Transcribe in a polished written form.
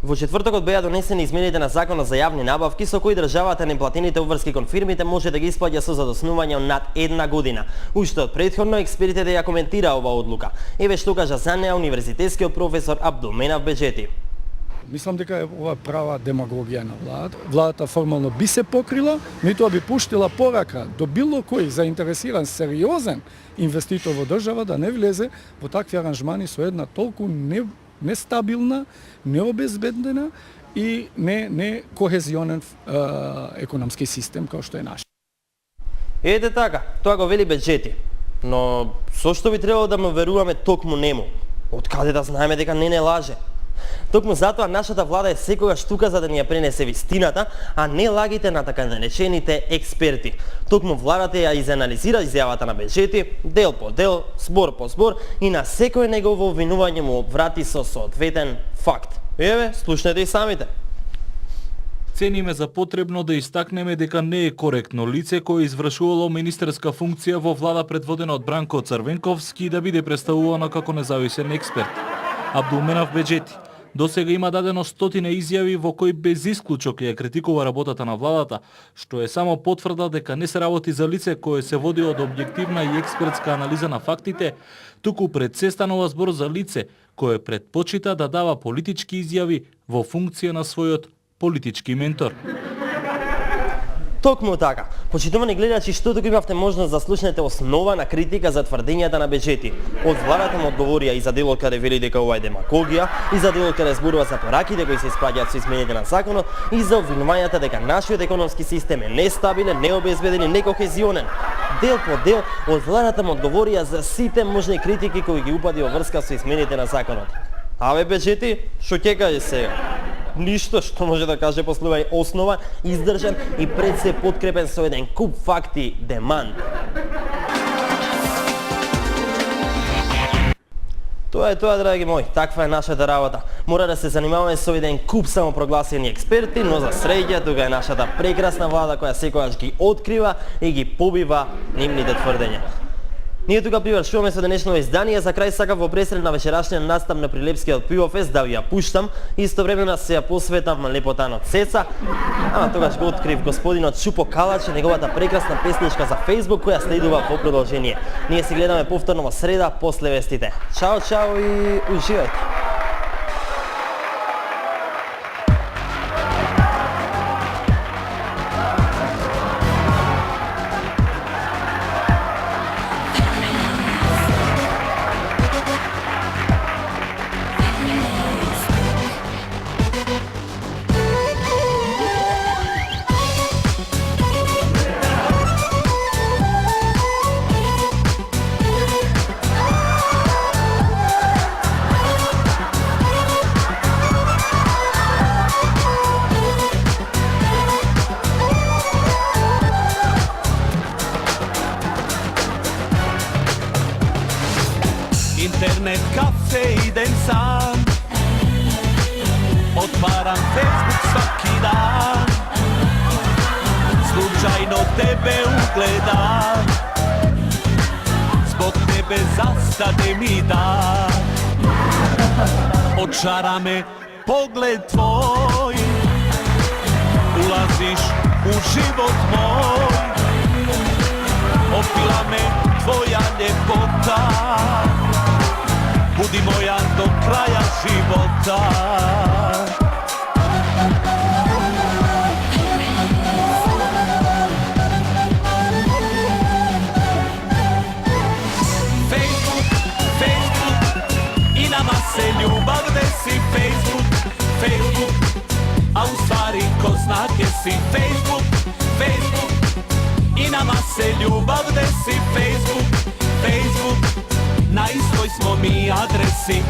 Во четвртокот беа донесени измените на Законот за јавни набавки со кои државата неплатените обврски кон фирмите може да ги исплаќа со задоснување над 1 година. Уште од претходно експертите ја коментираа оваа одлука. Еве што кажа за неа универзитетскиот професор Абдулменав Беџети. Мислам дека е ова права демагогија на владата. Владата формално би се покрила, меѓутоа би пуштила порака до било кој заинтересиран сериозен инвеститор во држава да не влезе во такви аранжмани со една толку нестабилна, необезбедена и не кохезионен економски систем како што е наш. Ете така, тоа го вели Беџети. Но со што би требало да му веруваме токму нему? Од каде да знаеме дека не лаже? Токму затоа нашата влада е секогаш тука за да ни ја пренесе вистината, а не лагите на така наречените експерти. Токму владата ја изанализира изјавата на Беџети, дел по дел, збор по збор и на секој негово обвинување му врати со соодветен факт. Еве, слушнете и самите. Цениме за потребно да истакнеме дека не е коректно лице кое извршувало министерска функција во влада предводена од Бранко Црвенковски да биде представувано како независен експерт. Абдулменав Беџети. Досега има дадено стотина изјави во кои без исклучок ја критикува работата на владата, што е само потврда дека не се работи за лице кое се води од објективна и експертска анализа на фактите, туку пред се станува збор за лице кое предпочита да дава политички изјави во функција на својот политички ментор. Токму така. Почитувани гледачи, што туку имавте можност да слушнете основана критика за тврдењата на Беџети. Од владата му одговорија и за делот каде вели дека ова е демагогија, и за делот каде зборува за пораките кои се исплаќаат со измените на законот, и за обвинувањата дека нашиот економски систем е нестабилен, необезбеден и некохезионен. Дел по дел, од владата му одговорија за сите можни критики кои ги упади во врска со измените на законот. Аве Беџети, што ќе каже сега? Ништо што може да каже после овај основан, издржан и пред се подкрепен со еден куп факти демант. Тоа е тоа, драги мои, таква е нашата работа. Мора да се занимаваме со еден куп самопрогласени експерти, но за среќа тука е нашата прекрасна влада која секогаш ги открива и ги побива нивните тврдења. Ние тука привршуваме со денешно издание. За крај сакав во пресред на вечерашниот настап на Прилепскиот пивофест да ви ја пуштам, истовремено се ја посветам на лепотанот Цеца. Ама тогаш го открив господинот Чупо Калач и неговата прекрасна песничка за Facebook која следува во продолжение. Ние се гледаме повторно во среда после вестите. Чао, чао и уживајте. Internet kafe idem sam, otvaram Facebook svaki dan, slučajno tebe ugledam, zbog tebe zastade mi dan. Očara me pogled tvoj, ulaziš u život moj, opila me tvoja ljepota, budi moja do kraja života. Facebook, Facebook, i nama se ljubav desi. Facebook, Facebook, a u stvari ko zna gdje si. Facebook, Facebook, i nama se ljubav desi. Facebook, Facebook, na istoj smo mi adresi.